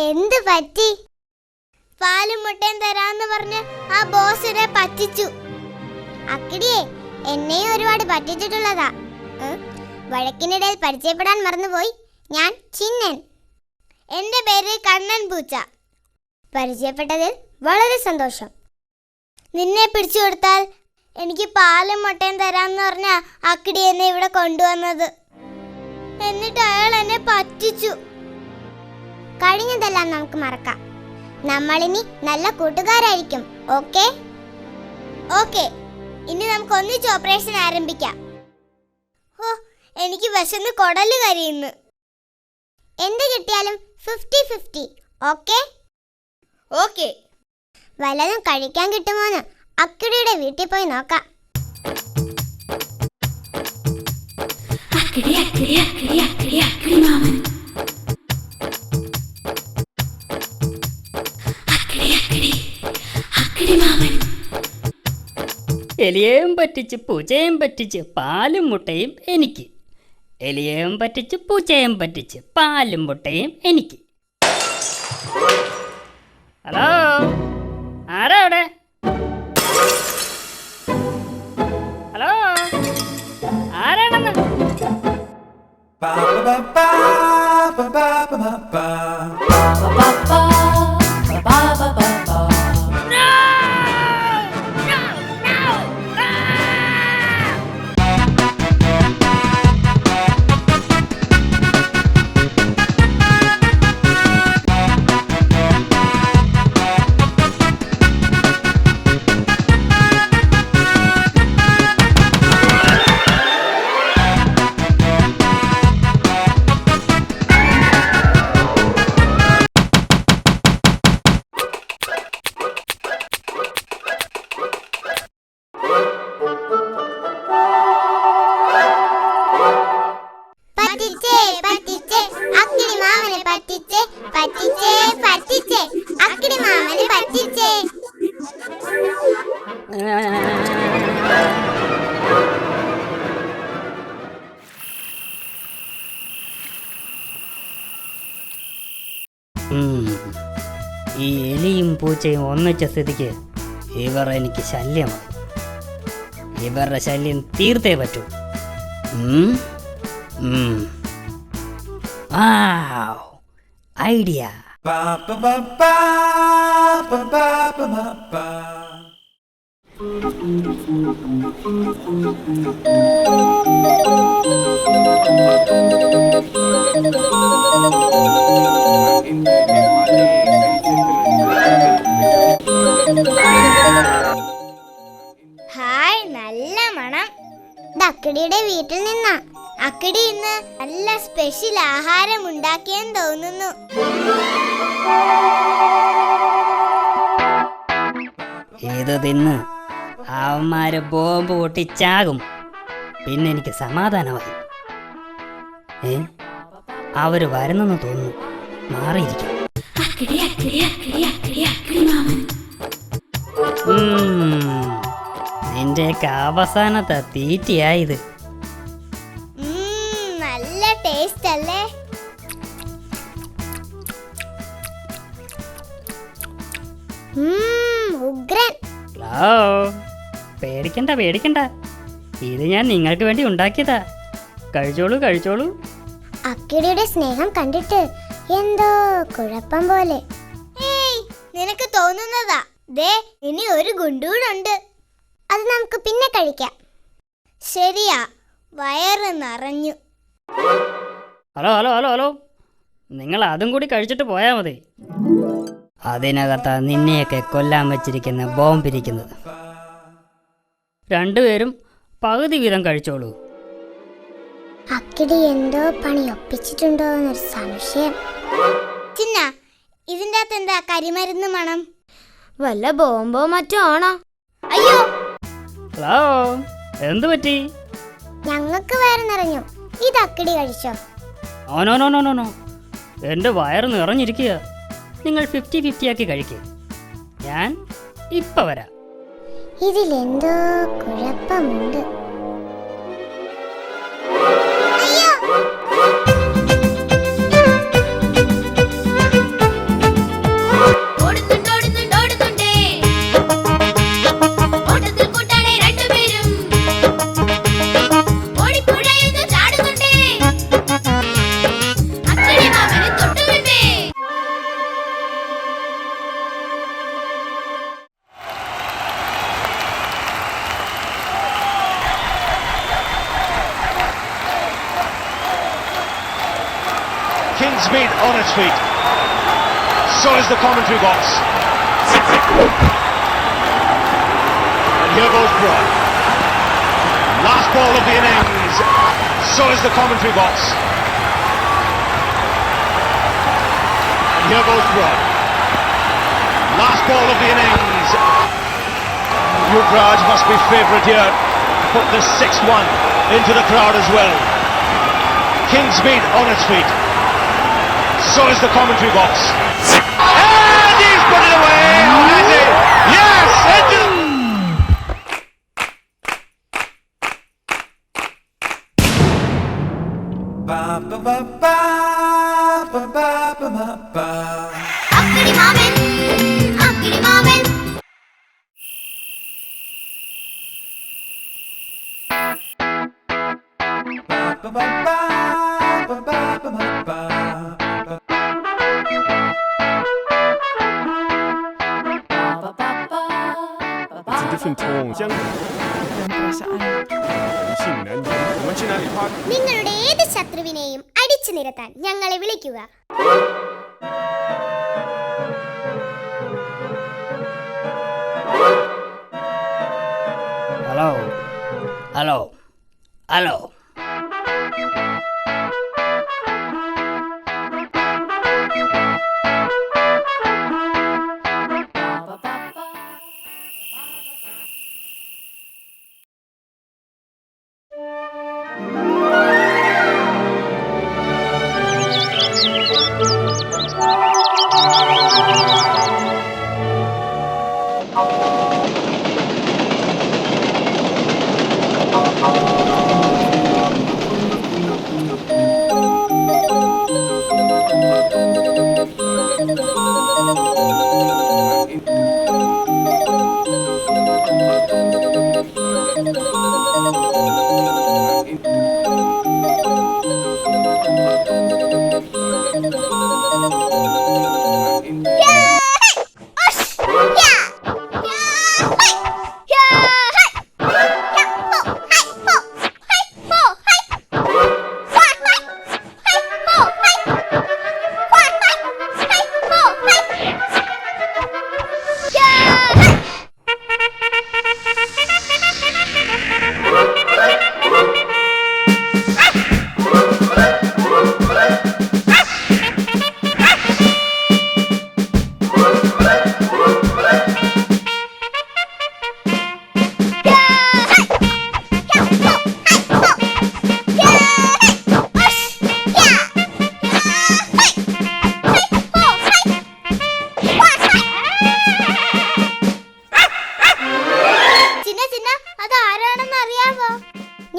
എന്ത് പറ്റി? പാലും മുട്ടയും തരാന്ന് പറഞ്ഞ് ആ ബോസിനെ പറ്റിച്ചു. അക്കിടിയെ എന്നെയും ഒരുപാട് പറ്റിച്ചിട്ടുള്ളതാ. വഴക്കിനിടയിൽ പരിചയപ്പെടാൻ മറന്നുപോയി. ഞാൻ ചിന്നൻ. എന്റെ പേര് കണ്ണൻ പൂച്ച. പരിചയപ്പെട്ടതിൽ വളരെ സന്തോഷം. നിന്നെ പിടിച്ചു കൊടുത്താൽ എനിക്ക് പാലും മുട്ടയും തരാമെന്ന് പറഞ്ഞ അക്കിടി എന്നെ ഇവിടെ കൊണ്ടുവന്നത്. എന്നിട്ട് അയാൾ എന്നെ പറ്റിച്ചു. കഴിഞ്ഞതെല്ലാം നമുക്ക് മറക്കാം. നമ്മളിനി നല്ല കൂട്ടുകാരായിരിക്കും. Okay okay. ഇനി നമുക്ക് ഒന്നിച്ച് ഓപ്പറേഷൻ ആരംഭിക്കാം. ഓ, എനിക്ക് വിശന്ന് കൊടല് കരിയുന്നു. എന്ത് കിട്ടിയാലും 50-50. Okay okay. വല്ലതും കഴിക്കാൻ കിട്ടുമോന്ന് അക്കിടിയുടെ വീട്ടിൽ പോയി നോക്കാം. എലിയേയും പറ്റിച്ച് പൂച്ചയും പറ്റിച്ച് പാലും മുട്ടയും എനിക്ക്. എലിയേയും പറ്റിച്ച് പൂച്ചയും പറ്റിച്ച് പാലും മുട്ടയും എനിക്ക്. ഹലോ, ആരാ അവിടെ? ഹലോ, ആരാണെന്ന്? ഈ എലിയും പൂച്ചയും ഒന്നിച്ച സ്ഥിതിക്ക് ഇവർ എനിക്ക് ശല്യമാണ്. ഇവരുടെ ശല്യം തീർത്തേ പറ്റൂ. ഐഡിയ. ഹായ്, നല്ല മണം. അക്കിടിയുടെ വീട്ടിൽ നിന്നാ. അക്കിടി ഇന്ന് നല്ല സ്പെഷ്യൽ ആഹാരം ഉണ്ടാക്കിയെന്ന് തോന്നുന്നു. ഇത് തിന്ന് അവന്മാര് ബോംബ് പൊട്ടിച്ചാകും. പിന്നെ എനിക്ക് സമാധാനമായി. അവര് വരുന്നെന്ന് തോന്നുന്നു. മാറിയിരിക്കും. നിന്റെയൊക്കെ അവസാനത്തെ തീറ്റയായത്. നല്ല ടേസ്റ്റ് അല്ലേ? ഉഗ്രൻ. പേടിക്കണ്ട പേടിക്കണ്ട, ഇത് ഞാൻ നിങ്ങൾക്ക് വേണ്ടി ഉണ്ടാക്കിയതാ. കഴിച്ചോളൂ കഴിച്ചോളൂ. അക്കിടിയുടെ സ്നേഹം കണ്ടിട്ട് എന്തോ കുഴപ്പം പോലെ. നിനക്ക് തോന്നുന്നതാ. ദേ, ഇനി ഒരു ഗുണ്ടൂടുണ്ട്. അത് നമുക്ക് പിന്നെ കഴിക്കാം. ശരിയാ, വയറ് നിറഞ്ഞു. ഹലോ ഹലോ ഹലോ ഹലോ, നിങ്ങൾ അതും കൂടി കഴിച്ചിട്ട് പോയാൽ മതി. അതിനകത്താ നിന്നെയൊക്കെ കൊല്ലാൻ വെച്ചിരിക്കുന്ന ബോംബിരിക്കുന്നത്. രണ്ടുപേരും പകുതി വീതം കഴിച്ചോളൂ. അക്കിടി എന്തോ പണി ഒപ്പിച്ചിട്ടുണ്ടോ എന്നൊരു സംശയം. ചിന്ന, ഇതിൻ്റെ അകത്ത് എന്താ കരിമരുന്ന് മണം? വല്ല ബോംബോ മറ്റോ ആണോ? അയ്യോ, ഹലോ, എന്തു പറ്റി? ഞങ്ങൾക്ക് വയറ് നിറഞ്ഞു. ഇത് അക്കിടി കഴിച്ചോ? No no no no no, എൻ്റെ വയറ് നിറഞ്ഞിരിക്കുക. നിങ്ങൾ 50-50 ആക്കി കഴിക്കുക. ഞാൻ ഇപ്പം വരാം. ഇതിലെന്തോ കുഴപ്പമുണ്ട്. Kingsmead on its feet. So is the commentary box. And here goes Broad. Last ball of the innings. So is the commentary box. And here goes Broad. Last ball of the innings. Yuvraj must be favourite here. Put this 6-1 into the crowd as well. Kingsmead on its feet. So is the commentary box. And he's put it away! Oh, has he? Yes! Into the... അക്കിടി മാമൻ അക്കിടി മാമൻ It's a different tone. 人性难言。我们去哪里 party？ നിങ്ങളുടെ ഏത് ശത്രുവിനെയും അടിച്ചു നിരത്താൻ ഞങ്ങളെ വിളിക്കുക. Hello hello hello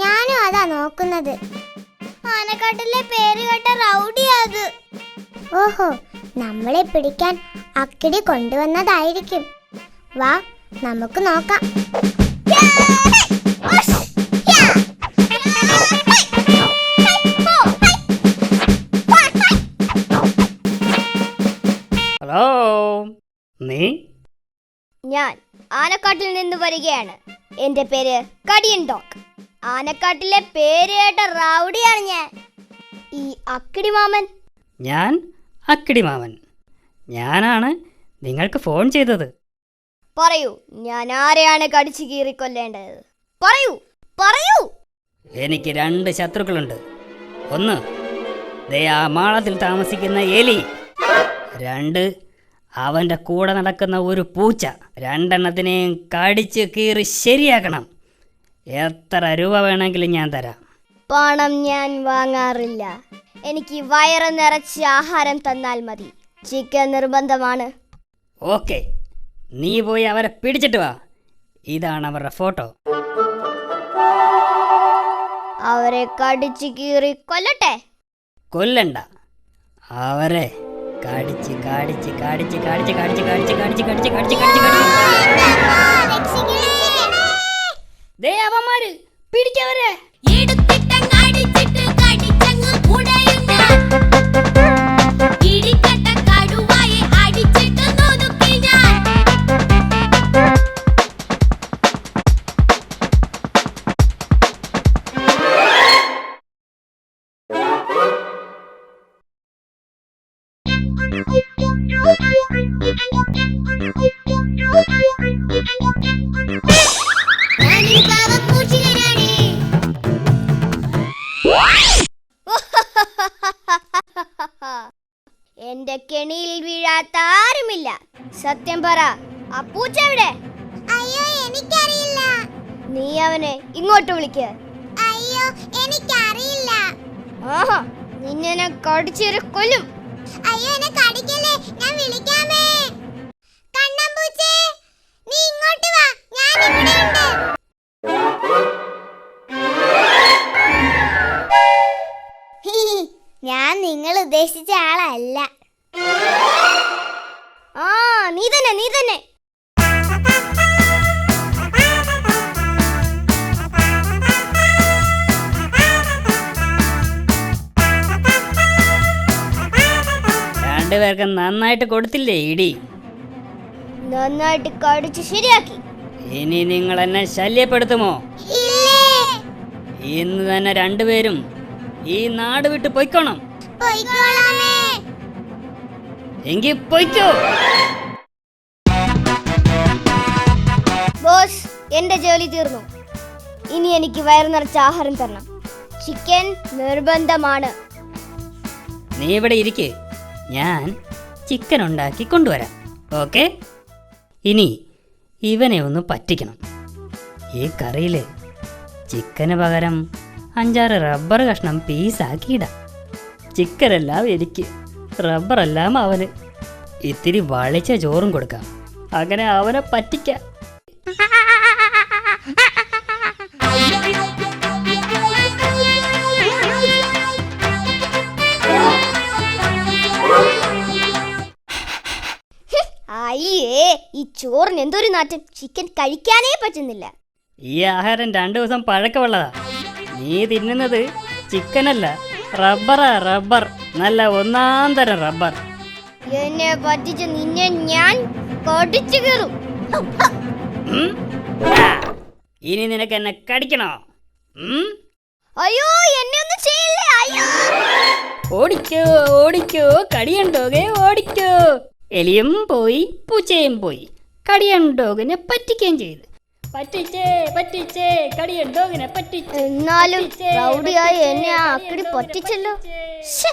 ഞാനും അതാ നോക്കുന്നത്. ആനക്കാട്ടിലെ പേര് കേട്ട റൗഡിയാത്. ഓഹോ, നമ്മളെ പിടിക്കാൻ അക്കിടി കൊണ്ടുവന്നതായിരിക്കും. വാ, നമുക്ക് നോക്കാം. ഹലോ നീ? ഞാൻ ആനക്കാട്ടിൽ നിന്ന് വരികയാണ്. എന്റെ പേര് കടിയൻ ഡോഗ്. ആനക്കാട്ടിലെ പേര് കേട്ട റൗഡിയാണ് ഞാൻ. ഈ അക്കിടി മാമൻ. ഞാൻ അക്കിടി മാമൻ. ഞാനാണ് നിങ്ങൾക്ക് ഫോൺ ചെയ്തത്. പറയൂ, ഞാൻ ആരെയാണ് കടിച്ചു കീറിക്കൊല്ലേണ്ടത്? പറയൂ പറയൂ. എനിക്ക് 2 ശത്രുക്കളുണ്ട്. ഒന്ന്, ദേ ആ മാളത്തിൽ താമസിക്കുന്ന എലി. 2, അവൻ്റെ കൂടെ നടക്കുന്ന ഒരു പൂച്ച. 2 എണ്ണത്തിനെയും കടിച്ച് കീറി ശരിയാക്കണം. എത്ര രൂപ വേണമെങ്കിലും ഞാൻ തരാം. പണം ഞാൻ വാങ്ങാറില്ല. എനിക്ക് വയറ് നിറച്ച് ആഹാരം തന്നാൽ മതി. ചിക്കൻ നിർബന്ധമാണ്. ഓക്കെ, നീ പോയി അവരെ പിടിച്ചിട്ട് വാ. ഇതാണ് അവരുടെ ഫോട്ടോ. അവരെ കടിച്ചു കീറി കൊല്ലട്ടെ? കൊല്ലണ്ട, അവരെ കടിച്ച് കടിച്ച് കടിച്ച് കടിച്ച് കടിച്ച് കടിച്ച് കടിച്ച് കടിച്ച് കടിച്ച് കടിച്ച് കടിച്ച് ദേ അവന്മാര് പിടിക്കവരെ. എന്റെ കെണിയിൽ വീഴാത്ത ആരുമില്ല. സത്യം പറ, ആ പൂച്ച എവിടെ? അയ്യോ എനിക്കറിയില്ല. നീ അവനെ ഇങ്ങോട്ട് വിളിക്ക്. അയ്യോ എനിക്കറിയില്ല. ആഹാ, നിന്നെ ഞാൻ കടിച്ചേരെ കൊല്ലും. അയ്യോ എന്നെ കടിക്കല്ലേ, ഞാൻ വിളിക്കാമേ. കണ്ണമ്പൂച്ചേ, നീ ഇങ്ങോട്ട് വാ, ഞാൻ ഇവിടെയുണ്ട്. ഞാൻ നിങ്ങൾ ഉദ്ദേശിച്ച ആളല്ല. ആ, നീ തന്നെ. രണ്ടുപേർക്ക് നന്നായിട്ട് കൊടുത്തില്ലേ ഇടി? നന്നായിട്ട് കടിച്ച് ശരിയാക്കി. ഇനി നിങ്ങൾ എന്നെ ശല്യപ്പെടുത്തുമോ? ഇല്ലേ, ഇന്ന് തന്നെ രണ്ടുപേരും ഈ നാട് വിട്ട് പൊയ്ക്കോണം. പോയിക്കോളാമേ. എങ്കിൽ പൊയ്ക്കോ. ബോസ്, എന്റെ ജോലി തീർന്നു. ഇനി എനിക്ക് വയറു നിറച്ച ആഹാരം തരണം. ചിക്കൻ നിർബന്ധമാണ്. നീ ഇവിടെ ഇരിക്ക്, ഞാൻ ചിക്കൻ ഉണ്ടാക്കി കൊണ്ടുവരാം. ഓക്കെ? ഇനി ഇവനെ ഒന്ന് പറ്റിക്കണം. ഈ കറിയിൽ ചിക്കന് പകരം 5-6 റബ്ബർ കഷ്ണം പീസാക്കിയിടാം. ചിക്കനെല്ലാം എനിക്ക്, റബ്ബറെല്ലാം അവന്. ഇത്തിരി വളിച്ച ചോറും കൊടുക്കാം. അങ്ങനെ അവനെ പറ്റിക്കാം. അയ്യേ, ഈ ചോറിന് എന്തൊരു നാറ്റം. ചിക്കൻ കഴിക്കാനേ പറ്റുന്നില്ല. ഈ ആഹാരം 2 ദിവസം പഴക്കമുള്ളതാ. നീ തിന്നുന്നത് ചിക്കനല്ല, റബ്ബറാ. റബ്ബർ, നല്ല 1-ാം തരം റബ്ബർ. എന്നെ പറ്റിച്ച നിന്നെ ഞാൻ കടിച്ചു കയറും. ഉം? ആ, ഇനി നിനക്ക് എന്നെ കടിക്കണോ? അയ്യോ, എന്നെ ഒന്നും ചെയ്യില്ലേ. അയ്യോ, ഓടിക്കോ ഓടിക്കോ, കടിയണ്ടോകെ ഓടിക്കോ. എലിയും പോയി, പൂച്ചയും പോയി. കടിയണ്ടോകിനെ പറ്റിക്കുകയും ചെയ്തു. പറ്റിച്ചേ കടിയണ്ടോകിനെ പറ്റിച്ചേ. എന്നാലും റൗഡിയായി എന്നെ ആ അക്കിടി പറ്റിച്ചല്ലോ. ശ്ശെ.